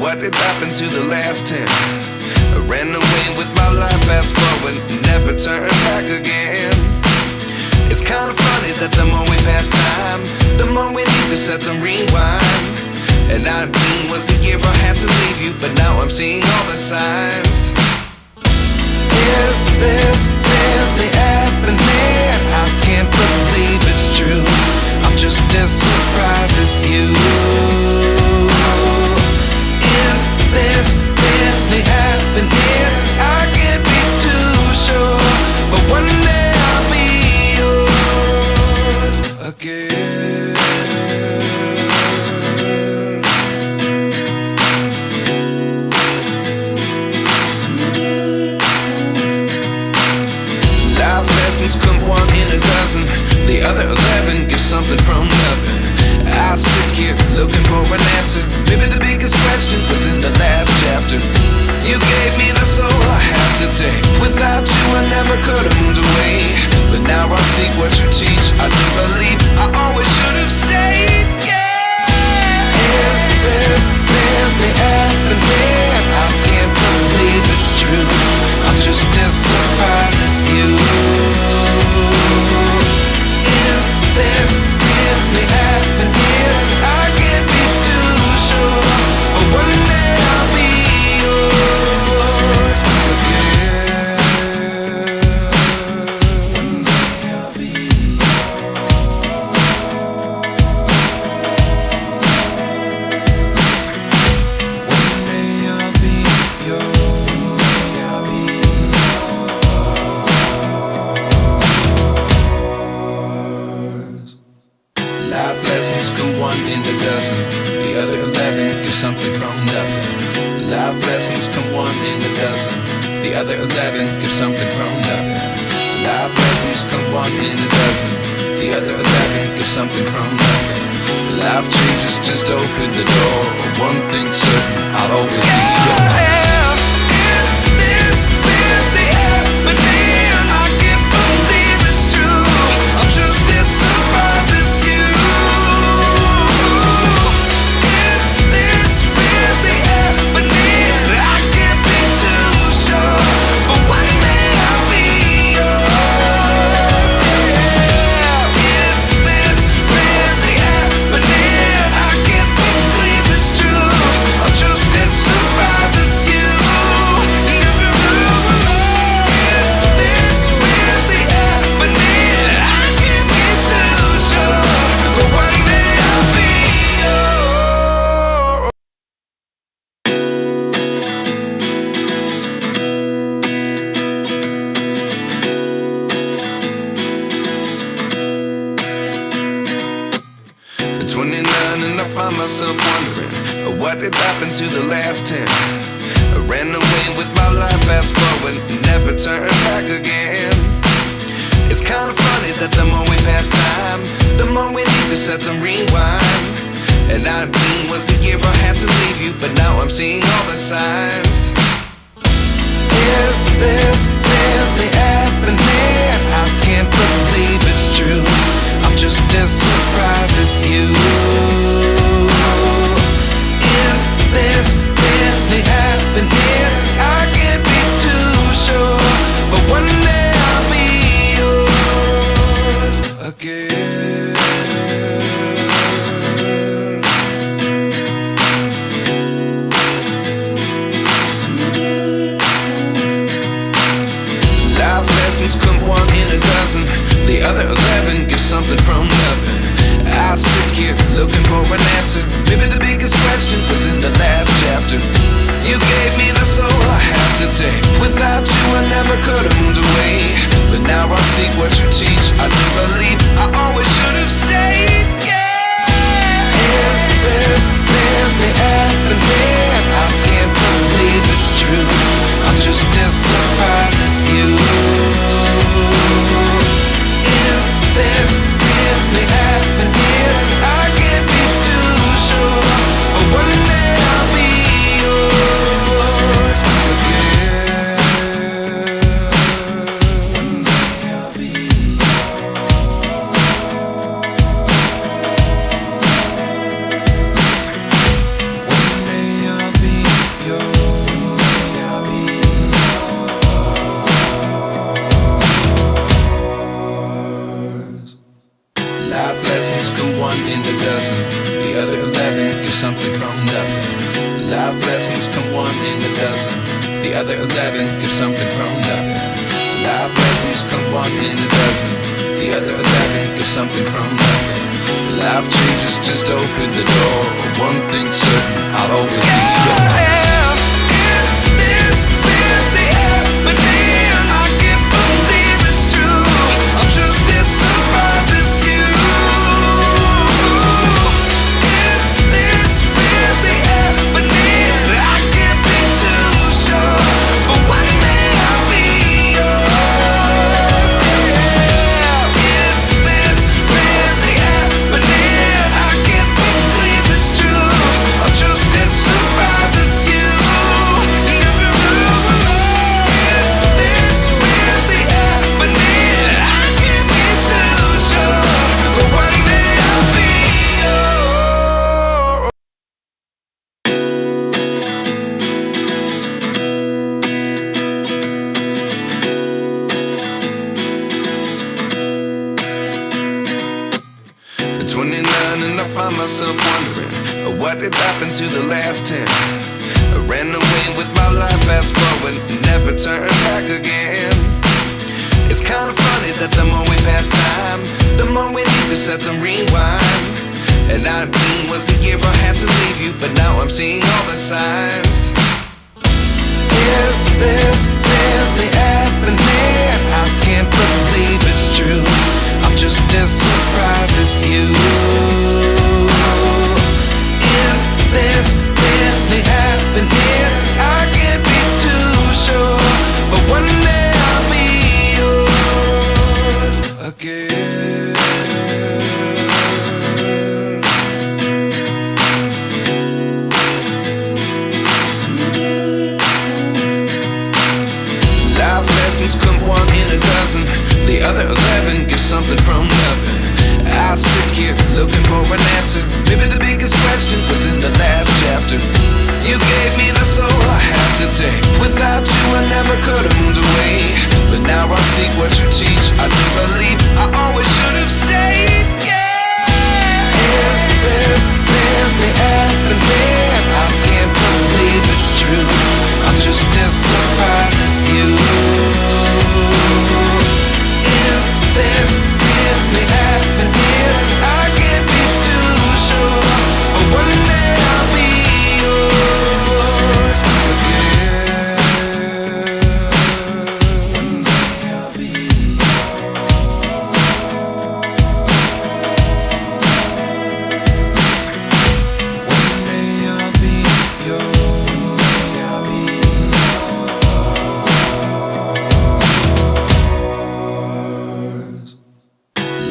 What did happen to the last 10? I ran away with my life, fast forward, never turn back again. It's kinda funny that the more we pass time, the more we need to set the rewind. And 19 was the year I had to leave you, but now I'm seeing all the signs. Is this really happening? I can't believe it's true. I'm just as surprised as you. Is this really happening? I can't be too sure, but one day I'll be yours again. Life lessons come one in a dozen. The other 11 give something from nothing. I sit here looking for an answer. Maybe the biggest question was in the last chapter. You gave me the soul I have today. Without you I never could have moved away. But now I see what you teach. I do believe I always should have stayed. Yeah. Is this really happening? I can't believe it's true. I'm just as surprised as you. Is this really happening? I can't be too sure, but one day I'll be yours again. One day I'll be One day I'll be yours. I'll be yours. Life lessons come one in a dozen. The other 11 give something from nothing. Life lessons come one in a dozen. The other 11 give something from nothing. Life lessons come one in a dozen. The other 11 give something from nothing. Life changes just open the door. One thing's certain, I'll always be yours. Is this really happening? I can't believe it's true. I'm just as surprised as you. Is this really happening? I can't be too sure, but one day I'll be yours. Yeah. Is this really happening? I can't believe it's true. I'm just as surprised as you. Is this really happening? I can't be too sure, but one day I'll be yours. At 29 and I find myself wondering, what did happen to the last 10? I ran away with my life, fast forward, never turn back again. It's kinda funny that the more we pass time, the more we need to set the rewind. And 19 was the year I had to leave you, but now I'm seeing all the signs. Is this really happening? I can't believe it's true. I'm just as surprised as you. Is this really happening? I can't be too sure, but one day I'll be yours again. Life lessons come one in a dozen. The other 11 give something from nothing. I sit here looking for an answer. Maybe the biggest question was in the last chapter. You gave me the soul I have today. Without you I never could have moved away. But now I see what you teach. I do believe I always should have stayed. Yeah. Is this really happening? I can't believe it's true. I'm just as surprised as you. Is this really happening? I can't be too sure, but one day I'll be yours again. One day I'll be yours. Life lessons come one in a dozen. The other 11 give something from nothing. Life lessons come one in a dozen. The other 11 give something from nothing. Life changes just open the door. One thing's certain, I'll always be yours. Is this really happening? I can't believe it's true. I'm just as surprised as you. Is this really happening? I can't be too sure, but one day I'll be yours. Is this really happening? I can't believe it's true. I'm just as surprised as you. Is this really happening? I can't be too sure, but one day I'll be yours. 29 and I find myself wondering what did happen to the last 10. I ran away with my life, fast forward, never turn back again. It's kind of funny that the more we pass time, the more we need to set the rewind. And 19 was the year I had to leave you, but now I'm seeing all the signs. Is this really happening? I can't believe it's true. I'm just as surprised as you. Is this really happening? I can't be too sure, but one day I'll be yours again. Life lessons come one in a dozen. The other 11 give something from nothing. I sit here looking for an answer. Maybe the biggest question was in the last chapter. You gave me the soul I have today. Without you I never could have moved away. But now I see what you teach. I do believe I always should have stayed. Yeah. Is this really happening? I can't believe it's true. I'm just as surprised as you. Is this really happening? I can't be too sure, but one day I'll be yours again. One day I'll be yours. One day I'll be yours. One day I'll be yours.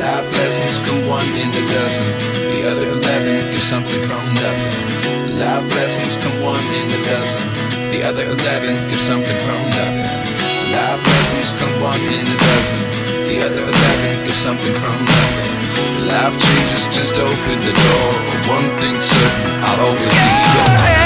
Life lessons come one in a dozen. The other 11 give something from nothing. Life lessons come one in a dozen. The other 11 give something from nothing. Life lessons come one in a dozen. The other 11 give something from nothing. Life changes just open the door. One thing's certain, I'll always be yours.